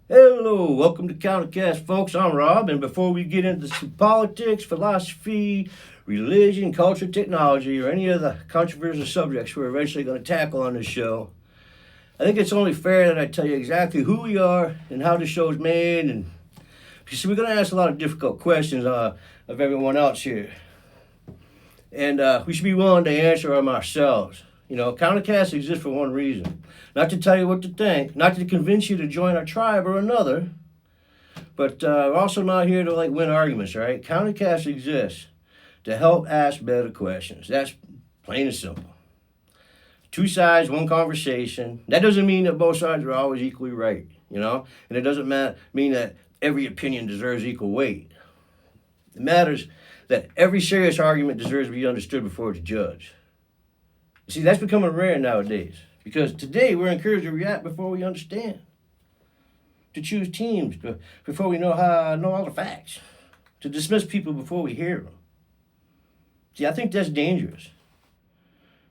Hello, welcome to CounterCast, folks. I'm Robb, and before we get into some politics, philosophy, religion, culture, technology, or any of the controversial subjects we're eventually going to tackle on this show, I think it's only fair that I tell you exactly who we are and how the show's made, and because we're going to ask a lot of difficult questions of everyone else here, and we should be willing to answer them ourselves. CounterCast exists for one reason. Not to tell you what to think, not to convince you to join our tribe or another, but we're also not here to win arguments, right? CounterCast exists to help ask better questions. That's plain and simple. Two sides, one conversation. That doesn't mean that both sides are always equally right, and it doesn't mean that every opinion deserves equal weight. It matters that every serious argument deserves to be understood before it's judged. See, that's becoming rare nowadays because today we're encouraged to react before we understand, to choose teams before we know all the facts, to dismiss people before we hear them. See, I think that's dangerous.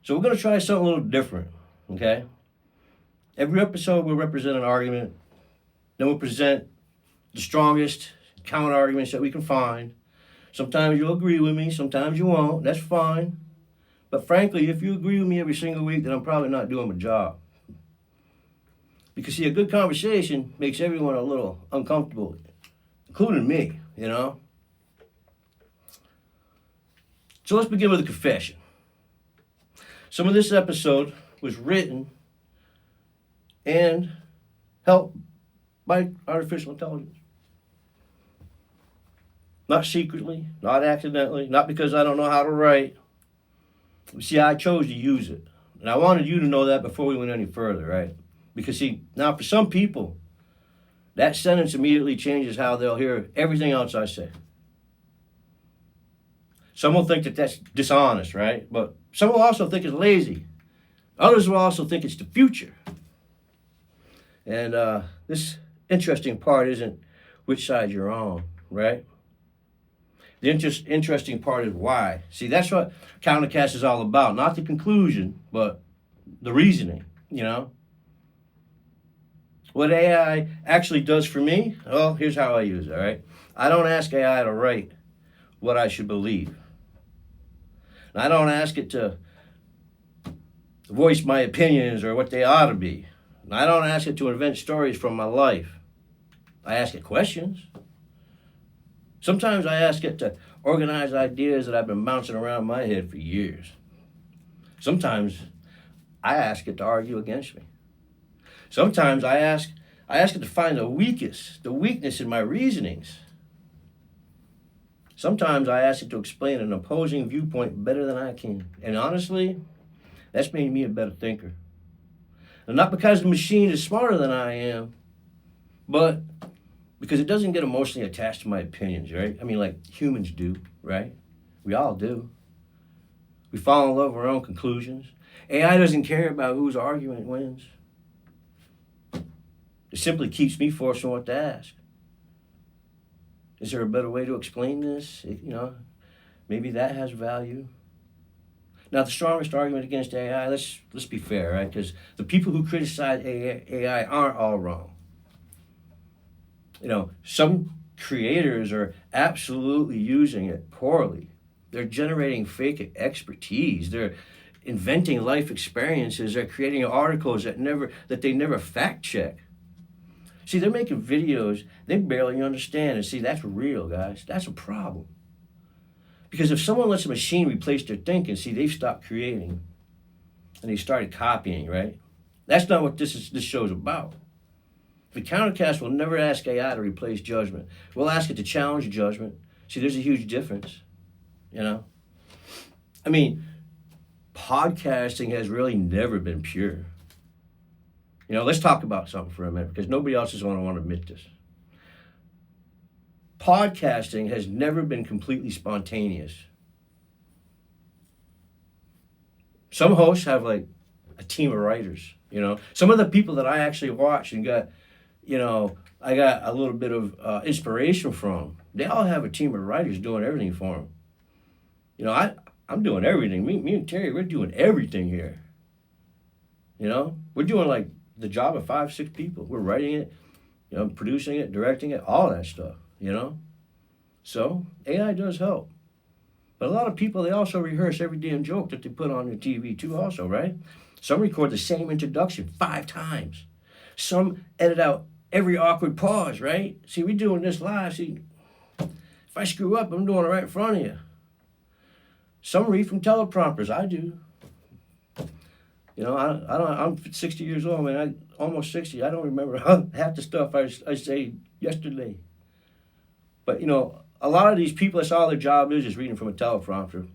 So we're going to try something a little different, okay? Every episode we'll represent an argument, then we'll present the strongest counter arguments that we can find. Sometimes you'll agree with me, sometimes you won't. That's fine. But frankly, if you agree with me every single week, then I'm probably not doing my job. Because, see, a good conversation makes everyone a little uncomfortable, including me, So let's begin with a confession. Some of this episode was written and helped by artificial intelligence. Not secretly, not accidentally, not because I don't know how to write. See, I chose to use it. And I wanted you to know that before we went any further, right? Because, see, now for some people, that sentence immediately changes how they'll hear everything else I say. Some will think that that's dishonest, right? But some will also think it's lazy. Others will also think it's the future. And this interesting part isn't which side you're on, right? The interesting part is why. See, that's what CounterCast is all about. Not the conclusion, but the reasoning, What AI actually does for me, well, here's how I use it, all right? I don't ask AI to write what I should believe. And I don't ask it to voice my opinions or what they ought to be. And I don't ask it to invent stories from my life. I ask it questions. Sometimes I ask it to organize ideas that I've been bouncing around my head for years. Sometimes I ask it to argue against me. Sometimes I ask it to find the weakness in my reasonings. Sometimes I ask it to explain an opposing viewpoint better than I can. And honestly, that's made me a better thinker. And not because the machine is smarter than I am, but because it doesn't get emotionally attached to my opinions, right? I mean, like humans do, right? We all do. We fall in love with our own conclusions. AI doesn't care about whose argument wins. It simply keeps me forced on what to ask. Is there a better way to explain this? Maybe that has value. Now, the strongest argument against AI, let's be fair, right? Because the people who criticize AI aren't all wrong. Some creators are absolutely using it poorly. They're generating fake expertise. They're inventing life experiences. They're creating articles that they never fact check. See, they're making videos they barely understand. And see, that's real, guys. That's a problem. Because if someone lets a machine replace their thinking, see, they've stopped creating. And they started copying, right? That's not what this show's about. The CounterCast will never ask AI to replace judgment. We'll ask it to challenge judgment. See, there's a huge difference, I mean, podcasting has really never been pure. Let's talk about something for a minute because nobody else is going to want to admit this. Podcasting has never been completely spontaneous. Some hosts have a team of writers, Some of the people that I actually watch and got I got a little bit of inspiration from. They all have a team of writers doing everything for them. I'm doing everything. Me and Terry, we're doing everything here. You know, we're doing like the job of 5, 6 people. We're writing it, producing it, directing it, all that stuff. So AI does help. But a lot of people, they also rehearse every damn joke that they put on their TV too also, right? Some record the same introduction 5 times. Some edit out every awkward pause, right? See, we're doing this live. See, if I screw up, I'm doing it right in front of you. Some read from teleprompters. I do. I'm 60 years old, man. I almost 60. I don't remember half the stuff I say yesterday. But, a lot of these people, that's all their job is reading from a teleprompter.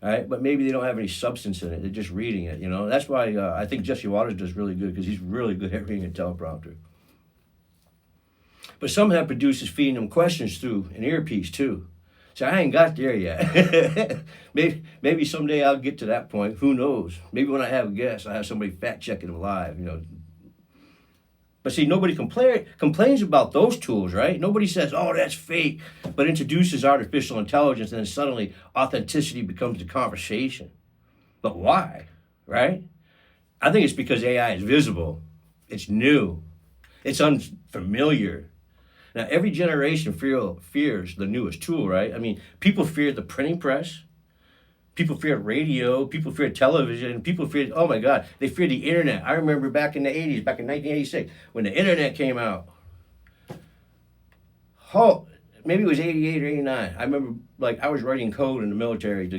All right, but maybe they don't have any substance in it. They're just reading it, That's why I think Jesse Waters does really good, because he's really good at reading a teleprompter. But some have producers feeding them questions through an earpiece, too. So I ain't got there yet. maybe someday I'll get to that point. Who knows? Maybe when I have a guest, I have somebody fact-checking them live, But see, nobody complains about those tools, right? Nobody says, oh, that's fake, but introduces artificial intelligence, and then suddenly authenticity becomes the conversation. But why, right? I think it's because AI is visible. It's new. It's unfamiliar. Now, every generation fears the newest tool, right? I mean, people fear the printing press. People fear radio. People fear television. People fear, oh my God, they fear the internet. I remember back in the 80s, back in 1986, when the internet came out. Oh, maybe it was 88 or 89. I remember, I was writing code in the military to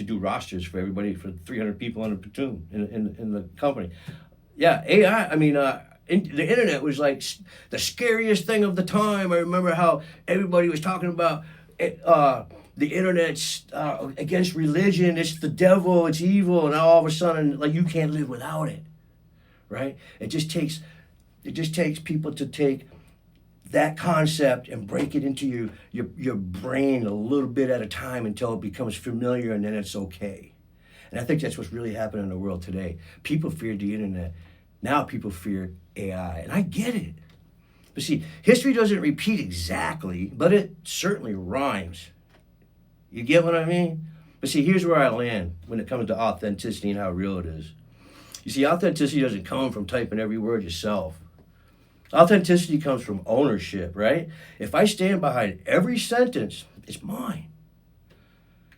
do rosters for everybody, for 300 people on a platoon in the company. Yeah, AI, the internet was like the scariest thing of the time. I remember how everybody was talking about the internet's against religion. It's the devil. It's evil. And all of a sudden, you can't live without it, right? It just takes people to take that concept and break it into your brain a little bit at a time until it becomes familiar, and then it's okay. And I think that's what's really happening in the world today. People fear the internet. Now people fear AI, and I get it. But see, history doesn't repeat exactly, but it certainly rhymes. You get what I mean? But see, here's where I land when it comes to authenticity and how real it is. You see, authenticity doesn't come from typing every word yourself. Authenticity comes from ownership, right? If I stand behind every sentence, it's mine.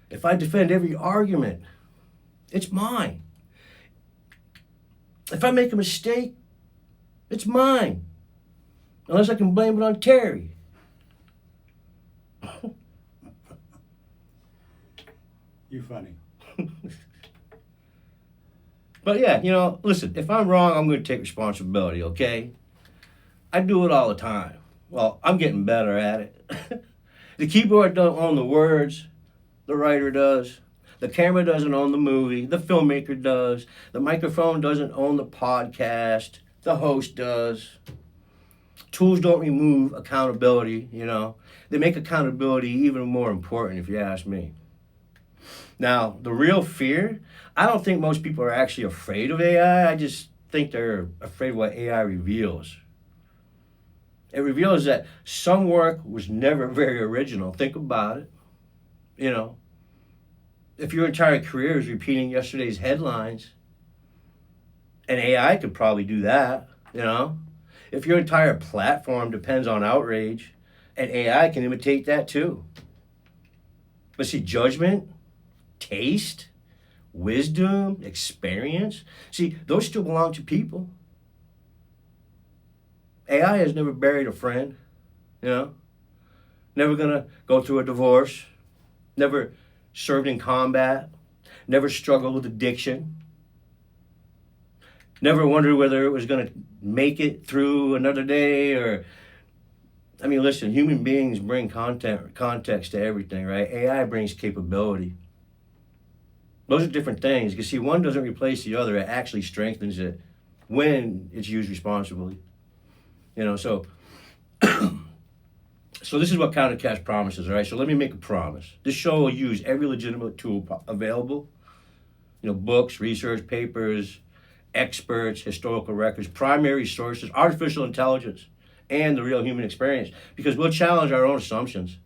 If I defend every argument, it's mine. If I make a mistake, it's mine. Unless I can blame it on Terry. You're funny. But yeah, listen, if I'm wrong, I'm going to take responsibility, okay? I do it all the time. Well, I'm getting better at it. The keyboard don't own the words, the writer does. The camera doesn't own the movie, the filmmaker does. The microphone doesn't own the podcast, the host does. Tools don't remove accountability, They make accountability even more important, if you ask me. Now, the real fear, I don't think most people are actually afraid of AI. I just think they're afraid of what AI reveals. It reveals that some work was never very original. Think about it. If your entire career is repeating yesterday's headlines, and AI could probably do that, If your entire platform depends on outrage, and AI can imitate that too. But see, judgment, taste, wisdom, experience, see, those still belong to people. AI has never buried a friend, Never gonna go through a divorce, never served in combat, never struggled with addiction, never wondered whether it was going to make it through another day listen, human beings bring context to everything, right? AI brings capability. Those are different things. You see, one doesn't replace the other. It actually strengthens it when it's used responsibly. So this is what CounterCast promises, all right? So let me make a promise. This show will use every legitimate tool available. Books, research papers, experts, historical records, primary sources, artificial intelligence, and the real human experience. Because we'll challenge our own assumptions.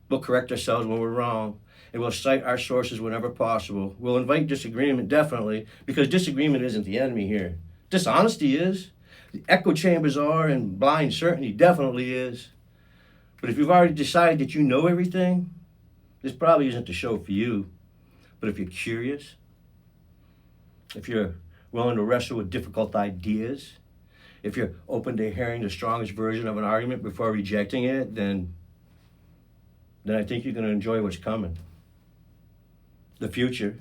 We'll correct ourselves when we're wrong. and we'll cite our sources whenever possible. We'll invite disagreement, definitely, because disagreement isn't the enemy here. Dishonesty is. The echo chambers are, and blind certainty definitely is. But if you've already decided that you know everything, this probably isn't the show for you. But if you're curious, if you're willing to wrestle with difficult ideas, if you're open to hearing the strongest version of an argument before rejecting it, then I think you're going to enjoy what's coming. The future,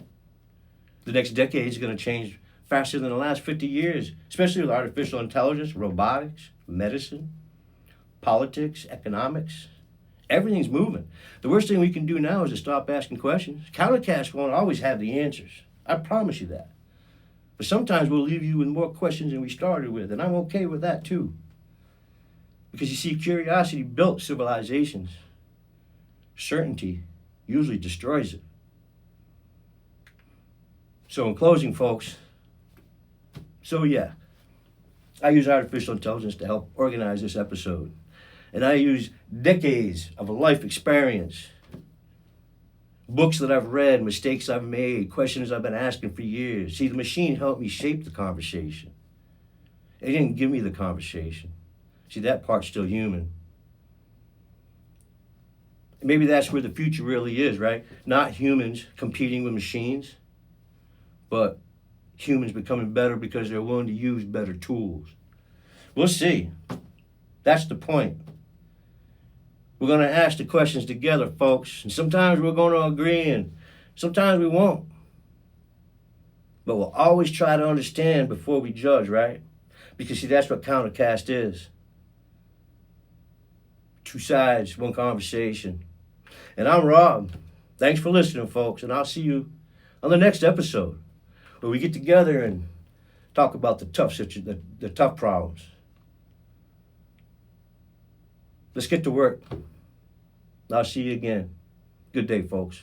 the next decade is going to change faster than the last 50 years, especially with artificial intelligence, robotics, medicine, politics, economics. Everything's moving. The worst thing we can do now is to stop asking questions. CounterCast won't always have the answers. I promise you that. But sometimes we'll leave you with more questions than we started with, and I'm okay with that too. Because you see, curiosity built civilizations. Certainty usually destroys it. So in closing, folks, I use artificial intelligence to help organize this episode. And I use decades of a life experience, books that I've read, mistakes I've made, questions I've been asking for years. See, the machine helped me shape the conversation. It didn't give me the conversation. See, that part's still human. Maybe that's where the future really is, right? Not humans competing with machines, but humans becoming better because they're willing to use better tools. We'll see. That's the point. We're going to ask the questions together, folks. And sometimes we're going to agree and sometimes we won't. But we'll always try to understand before we judge, right? Because see, that's what CounterCast is. Two sides, one conversation. And I'm Robb. Thanks for listening, folks. And I'll see you on the next episode where we get together and talk about the tough problems. Let's get to work. I'll see you again. Good day, folks.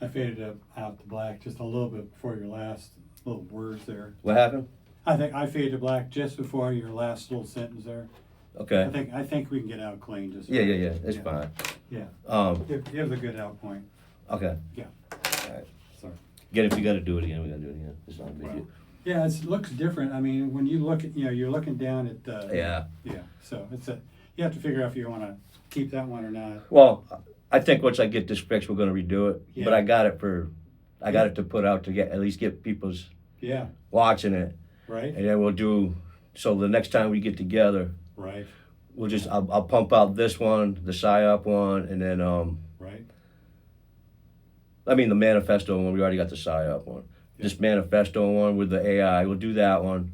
I faded out to black just a little bit before your last little words there. What happened? I think I faded to black just before your last little sentence there. Okay. I think we can get out clean. Just Yeah. It's fine. Yeah. It was a good out point. Okay. Yeah. All right. Sorry. Again, if we got to do it again, we got to do it again. It's not a big deal. Yeah, it looks different. I mean, when you look at, you're looking down at. Yeah. Yeah. So you have to figure out if you want to keep that one or not. Well, I think once I get this fixed, we're going to redo it. Yeah. But I got it to put out to at least get people's watching it. Right. And then we'll do, so the next time we get together, Right. I'll pump out this one, the PSYOP one, and then, Right. I mean the manifesto one, we already got the PSYOP one. Yeah. This manifesto one with the AI, we'll do that one.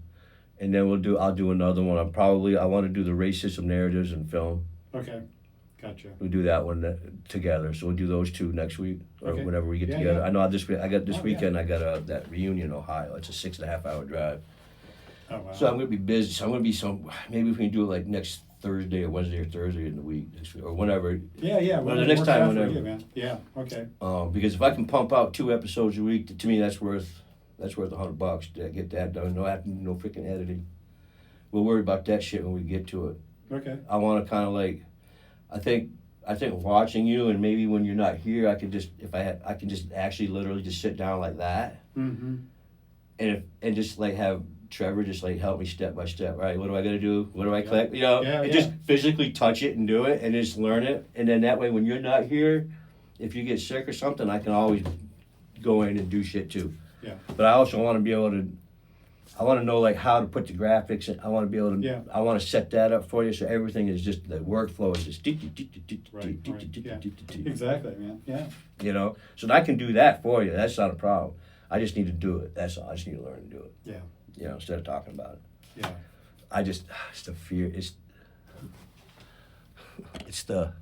And then I'll do another one. I want to do the racism narratives in film. Okay. Gotcha. We'll do that one together. So we'll do those two next week or Okay. whenever we get Yeah, together. yeah. I know this weekend yeah. I got that reunion in Ohio. It's a 6.5 hour drive. Oh, wow. So I'm going to be busy. So I'm going to be maybe if we can do it like next Thursday or Wednesday or Thursday in the week next week, or whenever. Yeah. Well, the next time, whenever. You, man. Yeah. Okay. Because if I can pump out 2 episodes a week, to me that's worth $100 to get that done. No freaking editing. We'll worry about that shit when we get to it. Okay. I want to kind of like, I think watching you, and maybe when you're not here, I can just actually literally just sit down like that, Mm-hmm. and just like have Trevor just like help me step by step. Right, what do I got to do? What do I Yeah. click? Yeah, Just physically touch it and do it, and just learn it, and then that way when you're not here, if you get sick or something, I can always go in and do shit too. Yeah. But I also want to be able to. I want to know like how to put the graphics, and I want to be able to. Yeah. I want to set that up for you, so everything is just the workflow is just. Right. Yeah. Exactly, man. Yeah. So I can do that for you. That's not a problem. I just need to do it. That's all. I just need to learn to do it. Yeah. Instead of talking about it. Yeah. It's the fear. It's the